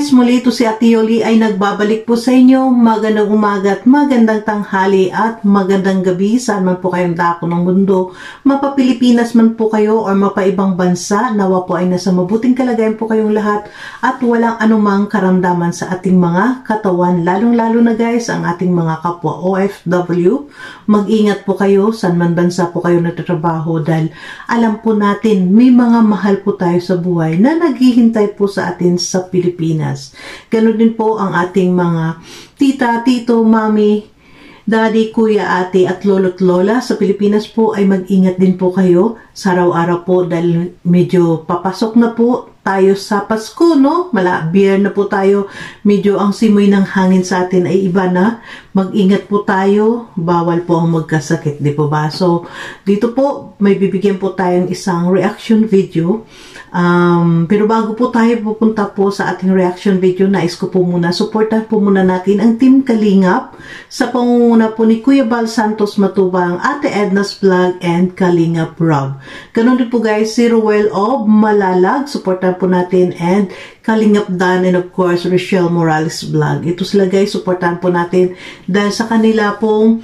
guys, muli ito si Ate Yoli ay nagbabalik po sa inyo. Magandang umaga at magandang tanghali at magandang gabi. Saan man po kayong dako ng mundo, mapa-Pilipinas man po kayo or mapa-ibang bansa, nawa po ay nasa mabuting kalagayan po kayong lahat at walang anumang karamdaman sa ating mga katawan. Lalong-lalo na guys, ang ating mga kapwa OFW. Mag-ingat po kayo saan man bansa po kayo nagtatrabaho dahil alam po natin may mga mahal po tayo sa buhay na naghihintay po sa atin sa Pilipinas. Ganon din po ang ating mga tita, tito, mami, daddy, kuya, ate at lolo't lola sa Pilipinas po ay mag-ingat din po kayo sa araw-araw po dahil medyo papasok na po tayo sa Pasko, no? Beer na po tayo. Medyo ang simoy ng hangin sa atin ay iba na. Mag-ingat po tayo. Bawal po ang magkasakit, di po ba? So, dito po, may bibigyan po tayong isang reaction video. Pero bago po tayo pupunta po sa ating reaction video, nais ko po muna, supportan po muna natin ang Team Kalingap sa pangunguna po ni Kuya Bal Santos Matubang, Ate Edna's Vlog, and Kalingap Rob. Ganon din po guys, si Ruel of Malalag, supportan po natin, and Kalingap Dan, and of course Rochelle Morales Vlog. Ito sila guys, supportan po natin dahil sa kanila pong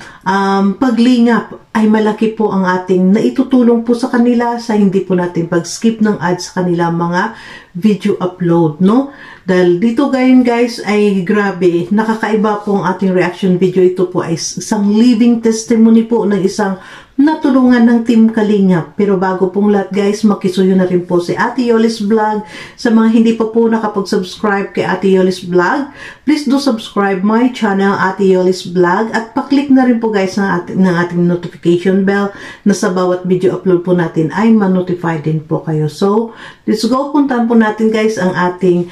paglingap ay malaki po ang ating naitutulong po sa kanila sa hindi po natin pag-skip ng ads sa kanila mga video upload, no? Dahil dito gayon guys ay grabe, nakakaiba po ang ating reaction video. Ito po ay isang living testimony po ng isang natulungan ng Team Kalingap. Pero bago pong lahat guys, makisuyo na rin po si Ate Yoli's Vlog. Sa mga hindi pa po nakapag-subscribe kay Ate Yoli's Vlog, please do subscribe my channel Ate Yoli's Vlog at paklik na rin po guys ng ating notification bell na sa bawat video upload po natin ay ma-notify din po kayo. So, let's go. Puntahan po natin guys ang ating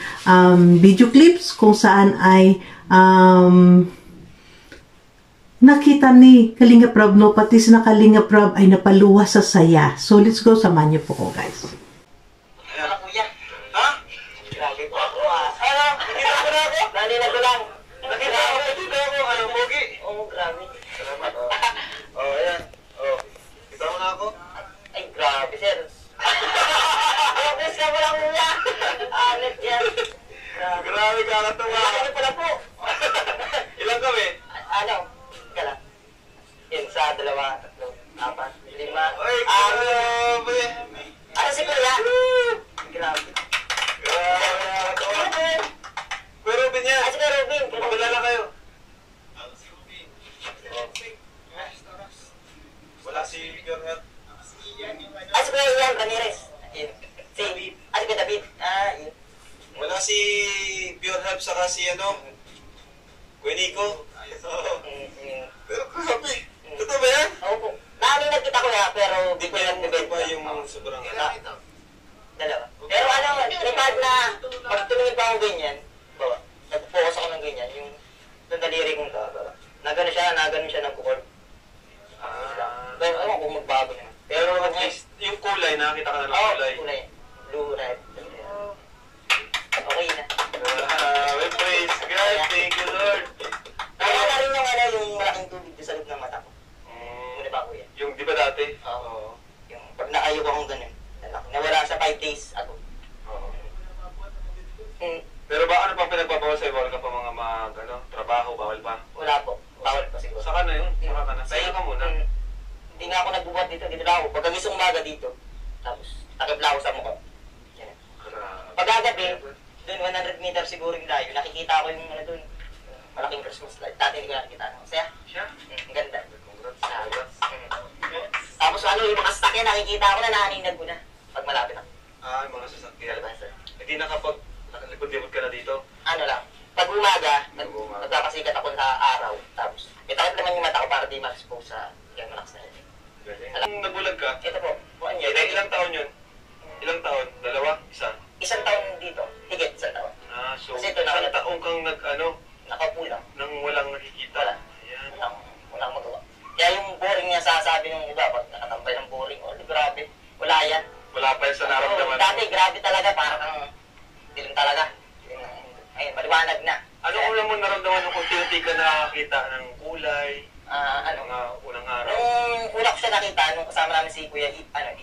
video clips kung saan ay nakita ni Kalingap Rob, no? Pati si Kalingap Rob ay napaluwa sa saya. So, let's go. Samahan niyo po ko, guys. Ano, kuya? Ha? Grabe po ako, ha? Ano? Nakita ko na ako? Nanina ko lang. Nakita ko ako. Ano, Pogi? Oo, grabe. Salamat, oh. Oh, ayan. Oh. Kita mo na ako? Ay, grabe, sir. Focus ka mo lang, kuya. Alit yan. Grabe ka na ito, ha? Ano pala po? Ilang kami? Ano? Isa, dalawa, tatlo, apat, lima. Ay, grabe! Ano si Kuya? Grabe. Grabe. Kuya Robin yan. Ay, si Kuya Robin. Magkalala kayo. Si Robin. Wala si Pure Health. Ay, si Kuya Ian Ramirez. Si Kuya David. Yun. Wala si Pure Health saka si Kuya Nico. Pero grabe. Totoo ba yan? Oo po. Naalinag kita ko na, pero di ko nag-debate pa yung sobrang dalawa. Pero repad na pag tumingin pa akong ganyan, bawa, nag-focus ako ng ganyan, yung daliri kong bawa. Nagano siya ng kukol. Pero ewan kung magbago na. Pero at least, yung kulay, nakakita ka na lang kulay. Oo, kulay. Blue, red. Okay na. Praise God, thank you Lord. Kaya na rin yung malaking tubig sa loob ng mata ko. Yung di ba dati? Oo. Yung pag naayo ko akong ganun, nawala sa 5 days ako. Oo. Pero ba ano pang pinagpapawal sa'yo? Bawal ka pa mga trabaho? Bawal pa? Wala po. Bawal pa siguro. Saka na yun? Saka ka na? Sa'yo ka muna? Hindi nga ako nagbubuhat dito. Dito lang ako. Pagkagising umaga dito. Tapos, takip lang ako sa mukha. Pag-agabi, dun 100 meters siguro yung layo. Nakikita ko yung dun. Malaking Christmas light. Dati hindi ko nakikita. Masaya? Siya? Ang ganda. Tapos yung mga sasakyan, nakikita ko na, naaninag ko na. Pag malapit ako. Yung mga sasakyan. Hindi nakapag-likod-likod ka na dito? Ano lang. Pag umaga, nagpapasikat ako sa araw. Tapos, may takip naman yung mata ko para di ma-expose sa yung malakas na yun. Kung nagbulag ka? Ito po. Ilang taon yun? Ilang taon? Dalawa? Isa? Isang taon dito. Higit isang taon. So isang taon kang nakaupo lang. Nang walang nakikita? Wala. Walang magawa. Kaya yung boring niya sasabi ng iba, pag nakatambay ng boring, grabe, wala yan. Wala pa yan sa naramdaman. Dati, grabe talaga, parang dilim talaga. Ayun, maliwanag na. Ano mo naramdaman nung kung tinati ka nakakita ng kulay? Mga unang araw? Nung una ko siya nakita, nung kasama namin si Kuya Ian pala.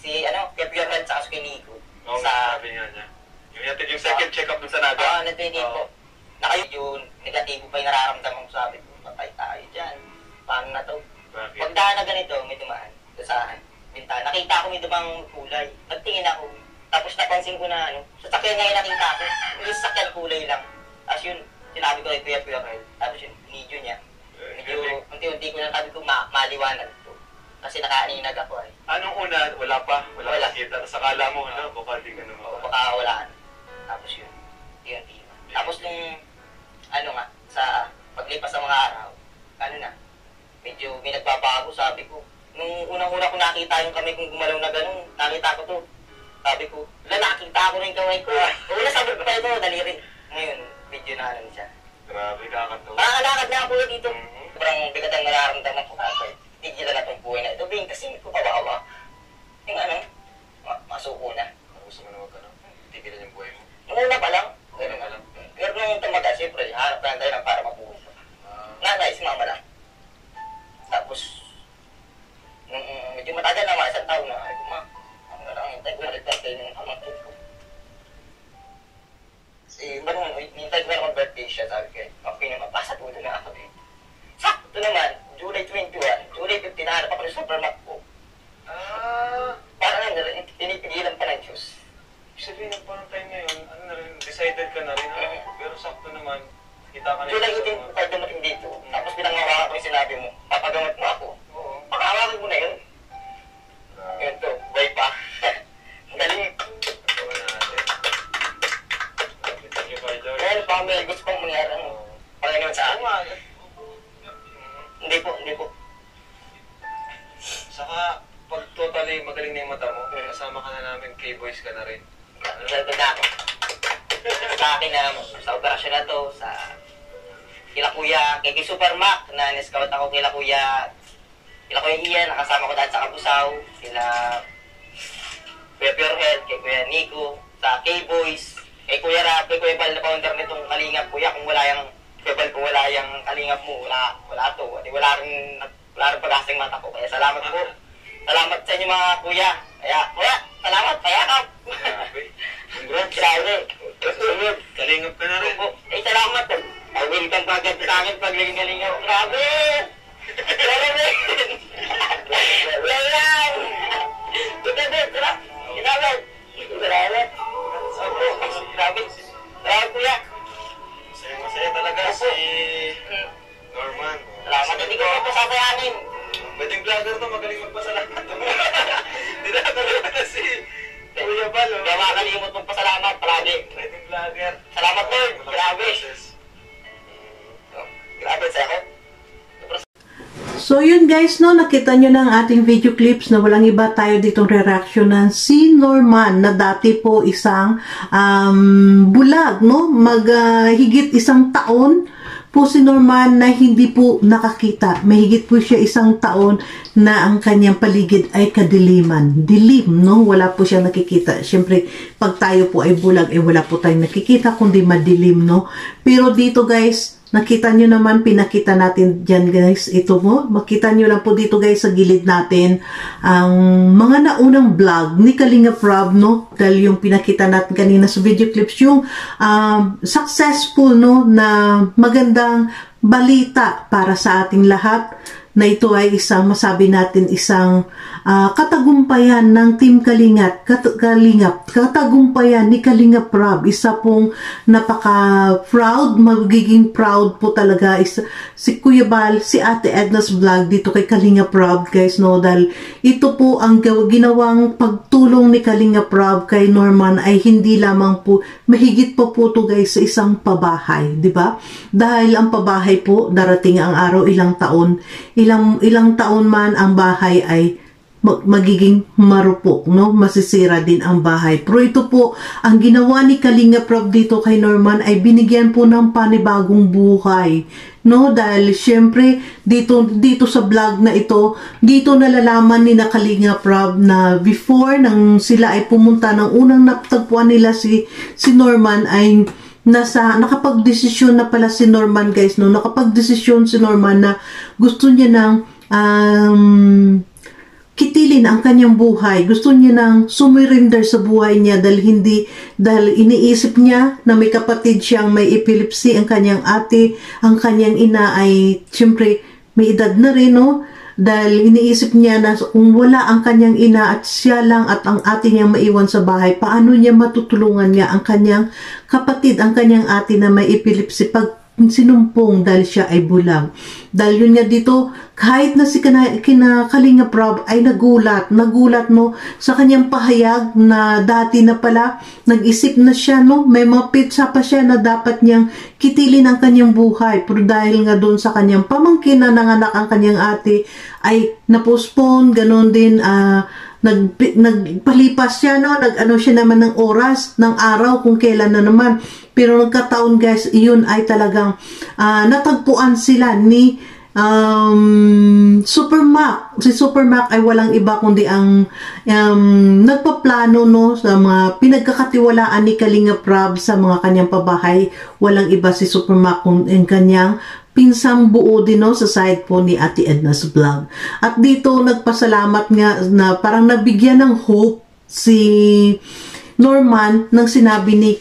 Si Kuya Pure Health, saka si Kuya Nico. Oo, sabi nga niya. Natin yung second check-up dun sa Naga? Oo, natin po. Yung negatibo pa yung nararamdaman ko, sabi ko, patay tayo dyan. Paano na to? Bakit? Pagdaan na ganito, may dumaan. Sa bintana. Nakita ko may dumang kulay. Nagtingin ako. Tapos napansin ko na sasakyan ngayon nakita ko. Yung sasakyan kulay lang. Tapos yun, sinabi ko kay Kuya Carl. Tapos yung video niya. Medyo unti-unti ko na sabi ko maliwanag to. Kasi nakaaninag ako eh. Anong una? Wala pa? Wala nakita? Tapos akala mo, baka di ka naman. Oo, baka wala. Tapos yun. Unti-unti. Tapos nung, sa paglipas ng mga araw, medyo may nagbabago, sabi ko. Nung unang-una ko nakita yung kamay kong gumalaw na ganun, nakita ko to. Sabi ko, nakita ko na yung kamay ko. Una sabi ko pa ito, daliri. Ngayon, video na siya. Grabe, kakatawa. Nakakalakad na ako dito. Sobrang bigat ang nararamdaman ko kasi. Tigilan na itong buhay na ito. Bing, kasi ko kawawa. Yung masuko na. Gusto mo na huwag tigilan yung buhay mo? Nung una pa lang. Pero nung tumaga, siyempre, harap lang tayo lang para mabuhay. Nanay, si mama lang. Tapos, medyo matagal naman, isang taon na. Ay, ang lang, hintay ko maligtad kayo ng pamangkin ko. Hintay ko na mag-birthday siya, sabi ko, okay naman, pasat mo na ako dito. Sakto naman, July 21, July 15, nahanap ako ng supermarket ko. Parang tinipigilan pa ng Diyos. Sabihin ng parang time ngayon, decided ka na rin, pero sakto naman, kita ka na July 18, kahit dumating dito, tapos pinangawakan ko yung sinabi mo, papagamot mo ako. Pakawakan mo na yun. Yun to, buhay pa. Galing. Gawa na natin. Thank you, Father. Well, family, gusto kong mangyari ang Panginoon sa akin. Hindi po. Saka, pag totally magaling na yung mata mo, kasama ka na namin, K-Boys ka na rin. Salto na ako. Sa akin na, sa operasyon na to, sa kila Kuya, kay Super Mac, na niscout ako kila Kuya Ian, nakasama ko dahil sa Kabusaw, sila Kuya Pure Health, kay Kuya Nico, sa K-Boys, kay Kuya Rap, kay Kuya Bal na founder nitong Kalingap. Kuya, kung wala yung Kuya Bal, kung wala yung Kalingap mo, wala to. Wala rin pag-asing mata ko. Kaya salamat po. Salamat sa inyo mga kuya. Kuya, salamat, payakap. Congrats. Grabe. Sunod, kalingap ka na rin. Salamat. Welcome ka agad sa akin pag galing-galing ako. Grabe! Grabe! Yan! Salamat! Grabe! Salamat, kuya! Masaya talaga si Norman. Salamat, hindi ko pa sasayanin. Pwedeng vlogger to, magaling magpasalamat. Hindi na talaga na si Kuya Bal. Hindi makakalimot magpasalamat palagi. Pwedeng vlogger. Salamat, Lord! Grabe! Grabe sa ako. So yun guys, nakita nyo ng ating video clips na walang iba tayo ditong re-reactionan si Norman na dati po isang bulag, higit isang taon po si Norman na hindi po nakakita. Mahigit po siya isang taon na ang kanyang paligid ay kadiliman. Dilim, wala po siya nakikita. Siyempre, pag tayo po ay bulag, wala po tayong nakikita kundi madilim, Pero dito guys, nakita nyo naman, pinakita natin dyan guys, ito mo, makita nyo lang po dito guys sa gilid natin ang mga naunang vlog ni Kalinga Prab, dahil yung pinakita natin kanina sa video clips, yung successful, na magandang balita para sa ating lahat, na ito ay isang, masabi natin, isang katagumpayan ng Team Kalingap, katagumpayan ni Kalinga Prab, isa pong napaka-proud, magiging proud po talaga si Kuya Bal, si Ate Edna's Vlog dito kay Kalinga Prab guys, dahil ito po ang ginawang pagtulong ni Kalinga Prab kay Norman ay hindi lamang po, mahigit po to guys sa isang pabahay, di ba? Dahil ang pabahay po, darating ang araw, ilang taon man ang bahay ay magiging marupok, masisira din ang bahay. Pero ito po, ang ginawa ni Kalinga Prab dito kay Norman ay binigyan po ng panibagong buhay, dahil syempre dito sa vlog na ito, dito nalalaman ni na Kalinga Prab na before nang sila ay pumunta ng unang natagpuan nila si Norman ay nakapag-desisyon na pala si Norman guys, nakapag-desisyon si Norman na gusto niya ng kitilin ang kanyang buhay. Gusto niya nang sumurrender sa buhay niya dahil iniisip niya na may kapatid siyang may epilepsy, ang kanyang ate, ang kanyang ina ay siyempre may edad na rin, no? Dahil iniisip niya na kung wala ang kanyang ina at siya lang at ang ate niya maiwan sa bahay, paano niya matutulungan niya ang kanyang kapatid, ang kanyang ate na may epilepsy pag sinumpong dahil siya ay bulag. Dahil yun nga dito, kahit na si Kalinga Prab ay nagulat no, sa kanyang pahayag na dati na pala, nag-isip na siya, no, may mapitsa pa siya na dapat niyang kitilin ang kanyang buhay. Pero dahil nga doon sa kanyang pamangkin na nanganak ang kanyang ate, ay na-postpone, ganun din, nagpalipas siya, no, nag-ano siya naman ng oras, ng araw, kung kailan na naman. Pero nagkataon guys, iyon ay talagang natagpuan sila ni Super Mac. Si Super Mac ay walang iba kundi ang nagpaplano, no, sa mga pinagkakatiwalaan ni Kalinga Prab sa mga kanyang pabahay. Walang iba si Super Mac kung ang kanyang pinsang buo din, no, sa side po ni Ate Edna's vlog. At dito nagpasalamat nga na parang nabigyan ng hope si Norman nang sinabi ni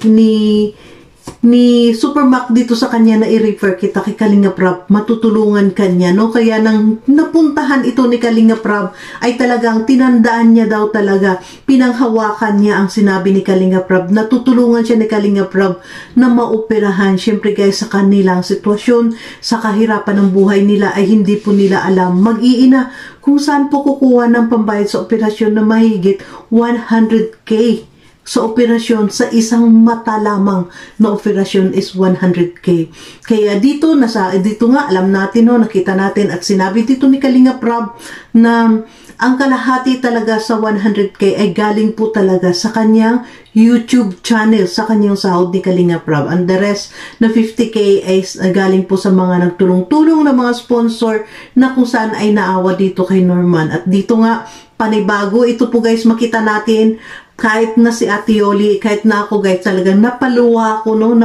Super Mac dito sa kanya na i-refer kita kay Kalinga Prab, matutulungan kanya, no? Kaya nang napuntahan ito ni Kalinga Prab ay talagang tinandaan niya daw talaga, pinanghawakan niya ang sinabi ni Kalinga Prab, natutulungan siya ni Kalinga Prab na maoperahan. Siyempre guys, sa kanilang sitwasyon, sa kahirapan ng buhay nila ay hindi po nila alam mag-iina kung saan po kukuha ng pambayad sa operasyon na mahigit 100K. Sa operasyon, sa isang mata lamang na operasyon is 100K. Kaya dito nga, alam natin, no, nakita natin at sinabi dito ni Kalinga Prab na ang kalahati talaga sa 100K ay galing po talaga sa kanyang YouTube channel, sa kanyang sahod ni Kalinga Prab. And the rest na 50K ay galing po sa mga nagtulong-tulong na mga sponsor na kung saan ay naawa dito kay Norman. At dito nga, panibago, ito po guys, makita natin, kahit na si Ate Yoli, kahit na ako guys, talagang napaluha ako, no?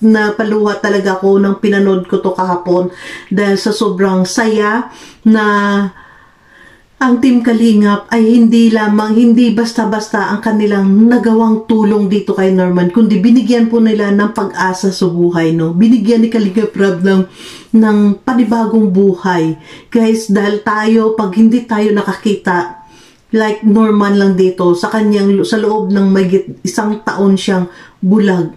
Napaluha talaga ako nang pinanood ko to kahapon dahil sa sobrang saya na ang Team Kalingap ay hindi basta-basta ang kanilang nagawang tulong dito kay Norman, kundi binigyan po nila ng pag-asa sa buhay, no? Binigyan ni Kalinga Prab ng panibagong buhay. Guys, dahil pag hindi tayo nakakita, like Norman lang dito, sa loob ng mayigit 1 taon siyang bulag.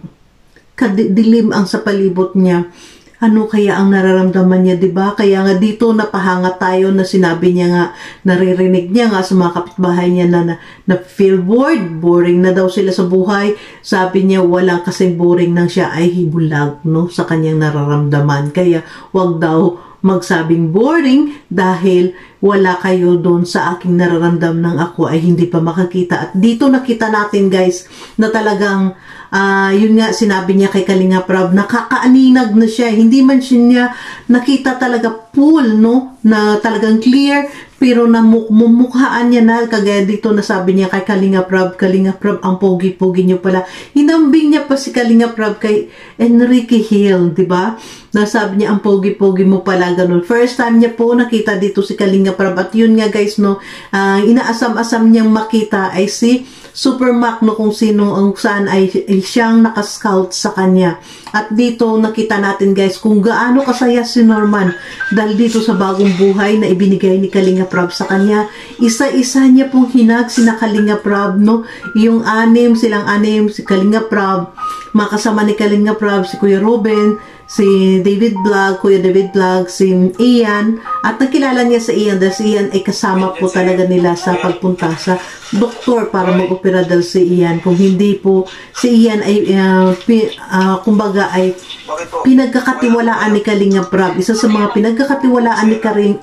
Kadilim ang sa palibot niya. Ano kaya ang nararamdaman niya, 'di ba? Kaya nga dito napahanga tayo na sinabi niya nga, naririnig niya nga sa mga kapitbahay niya na feel boring na daw sila sa buhay. Sabi niya walang kasing boring nang siya ay bulag, no, sa kanyang nararamdaman. Kaya wag daw magsabing boring dahil wala kayo doon sa aking nararamdam ng ako ay hindi pa makakita. At dito nakita natin guys na talagang yun nga sinabi niya kay Kalinga Prab, nakakaaninag na siya, hindi man siya nakita talaga full, no, na talagang clear, pero namumukhaan niya na, kagaya dito na sabi niya kay Kalinga Prab, ang pogi-pogi niyo pala. Hinambing niya pa si Kalinga Prab kay Enrique Hill, di ba? Nasabi niya, ang pogi-pogi mo pala, ganun. First time niya po nakita dito si Kalinga Prab. At yun nga guys, no, inaasam-asam niyang makita ay si Super Mac, no, kung saan ay siyang nakascout sa kanya. At dito nakita natin guys kung gaano kasaya si Norman dahil dito sa bagong buhay na ibinigay ni Kalinga Prab sa kanya. Isa-isa niya pong hinag sina Kalinga Prab, no, silang anim, si Kalinga Prab, makasama ni Kalinga Prab, si Kuya Ruben, si David Vlog, Kuya David Vlog, si Ian, at nakilala niya sa Ian dahil si Ian ay kasama po talaga nila sa pagpunta sa doktor para mag-opera dahil si Ian. Kung hindi po, si Ian ay kumbaga ay pinagkakatiwalaan ni Kalinga Prab. Isa sa mga pinagkakatiwalaan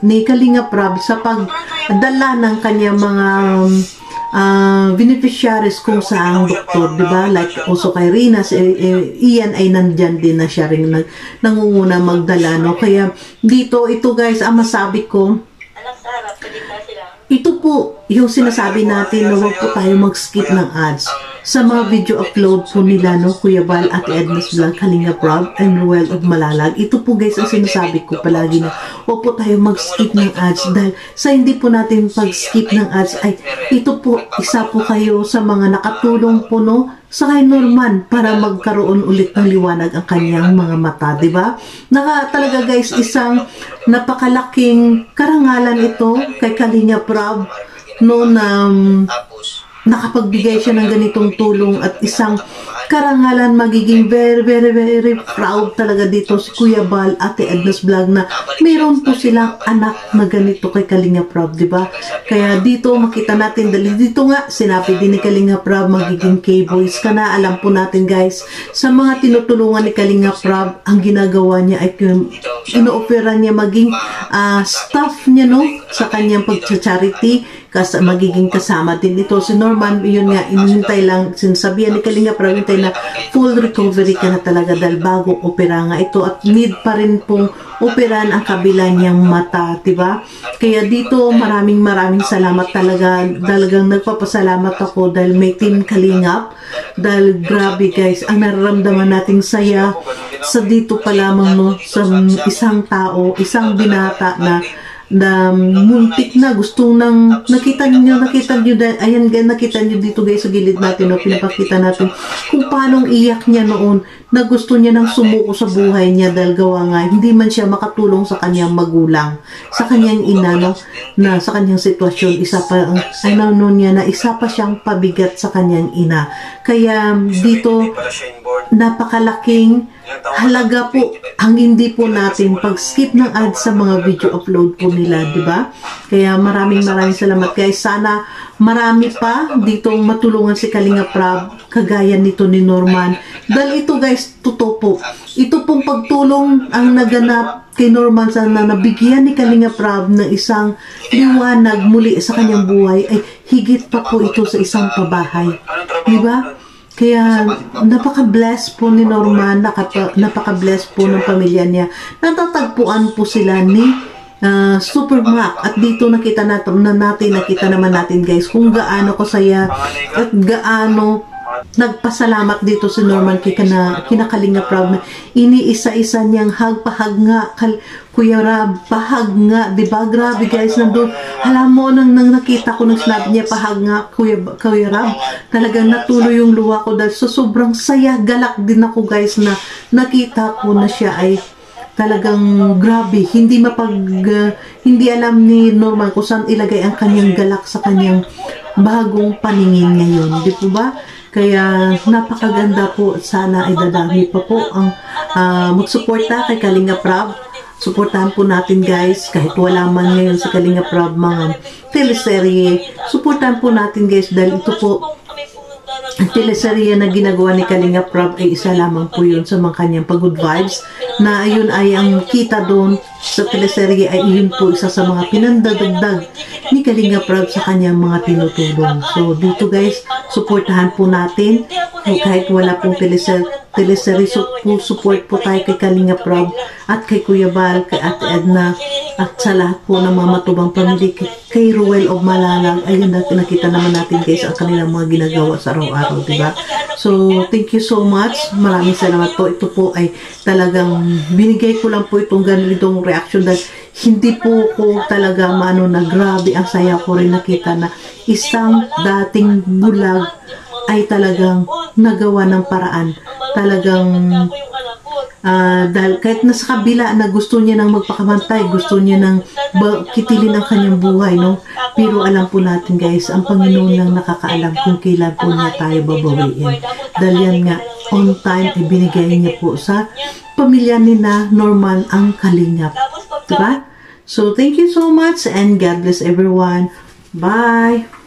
ni Kalinga Prab sa pagdala ng kanyang mga beneficiaries kung saang doktor, di ba? Like also kay Rina, Ian ay nandyan din na siya rin nangunguna magdala, no? Kaya dito, ito guys, ang masabi ko, ito po, yung sinasabi natin na huwag po tayo mag-skip ng ads sa mga video upload po nila, no, Kuya Bal, Ate Edna's Vlog, Kalinga Prab, and Ruel of Malalag. Ito po guys ang sinasabi ko palagi na huwag po tayo mag-skip ng ads dahil sa hindi po natin pag-skip ng ads ay ito po, isa po kayo sa mga nakatulong po, no, sa kay Norman para magkaroon ulit ng liwanag ang kanyang mga mata, di ba? Talaga guys, isang napakalaking karangalan ito kay Kalinga Prab, no, na nakapagbigay siya ng ganitong tulong at isang karangalan, magiging very, very, very proud talaga dito si Kuya Bal, Ate Edna's Vlog na mayroon po silang anak na ganito kay Kalinga Prab, di ba? Kaya dito makita natin, dali dito nga, sinabi din ni Kalinga Prab, magiging K-Boys ka na. Alam po natin guys, sa mga tinutulungan ni Kalinga Prab, ang ginagawa niya ay ino-ofera niya maging staff niya, no, sa kanyang pag-charity. Magiging kasama din ito si Norman. Yun nga, inintay lang, sinasabihan ni Kalinga Prab, hintay na full recovery ka na talaga dahil bago opera nga ito at need pa rin pong operan ang kabila niyang mata, diba? Kaya dito maraming salamat talaga. Talagang nagpapasalamat ako dahil may team Kalingap, dahil grabe guys, ang nararamdaman nating saya sa dito pa lamang, no, sa isang tao, isang binata na muntik na, gusto nang nakita nyo ayan, nakita nyo dito guys sa gilid natin, no, pinapakita natin kung paano iyak niya noon na gusto niya nang sumuko sa buhay niya dahil gawa nga hindi man siya makatulong sa kanyang magulang, sa kanyang ina, no, na sa kanyang sitwasyon, isa pa niya na isa pa siyang pabigat sa kanyang ina. Kaya dito napakalaking halaga po ang hindi po natin pag-skip ng ads sa mga video upload po nila, di ba? Kaya maraming salamat guys. Sana marami pa dito matulungan si Kalinga Prab kagaya nito ni Norman. Dahil ito guys, totoo po. Ito pong pagtulong ang naganap kay Norman, sana nabigyan ni Kalinga Prab ng isang liwanag muli sa kanyang buhay, ay higit pa po ito sa isang pabahay. Di ba? Kaya napaka-bless po ni Norman, napaka-bless po ng pamilya niya. Natatagpuan po sila ni Super Mac. At dito nakita naman natin guys kung gaano kasaya at gaano nagpasalamat dito si Norman kinakalinga Prab na iniisa-isa niyang hagpahag nga Kuya Rab, pahag nga, diba? Grabe guys, nandun, alam mo, nang nakita ko nang sinabi niya pahag nga Kuya Rab, talagang natuloy yung luha ko dahil so sobrang saya, galak din ako guys na nakita ko na siya ay talagang grabe, hindi alam ni Norman kung saan ilagay ang kanyang galak sa kanyang bagong paningin ngayon, di po ba? Kaya napakaganda po, sana ay dadami pa po ang magsuporta kay Kalinga Prab. Suportahan po natin guys, kahit wala man ngayon si Kalinga Prab mga teleserye, suportahan po natin guys dahil ito po ang teleserye na ginagawa ni Kalinga Prab ay isa lamang po yun sa mga kanyang pag-good vibes, na ayun ay ang kita doon sa teleserye ay yun po isa sa mga pinandadagdag ni Kalinga Prab sa kanyang mga tinutulong. So dito guys, suportahan po natin kahit wala pong teleserye, support po tayo kay Kalinga Prab at kay Kuya Bal, kay Ate Edna at sa lahat po ng mga matubang pamilya, kay Ruel of Malalag. Ayun, nakita naman natin guys ang kanilang mga ginagawa sa araw-araw, diba? So thank you so much, maraming salamat po. Ito po ay talagang binigay ko lang po itong ganitong reaction dahil hindi po ko talaga na grabe ang saya ko rin nakita na isang dating bulag ay talagang nagawa ng paraan, talagang dahil kahit nasa kabila na gusto niya nang magpakamantay, gusto niya nang kitilin ang kanyang buhay, no? Pero alam po natin guys, ang Panginoon lang nakakaalam kung kailan po niya tayo babawiin. Dahil yan nga, on time, ibinigay niya po sa pamilya ni na Norman ang kalingap. Diba? So, thank you so much and God bless everyone. Bye!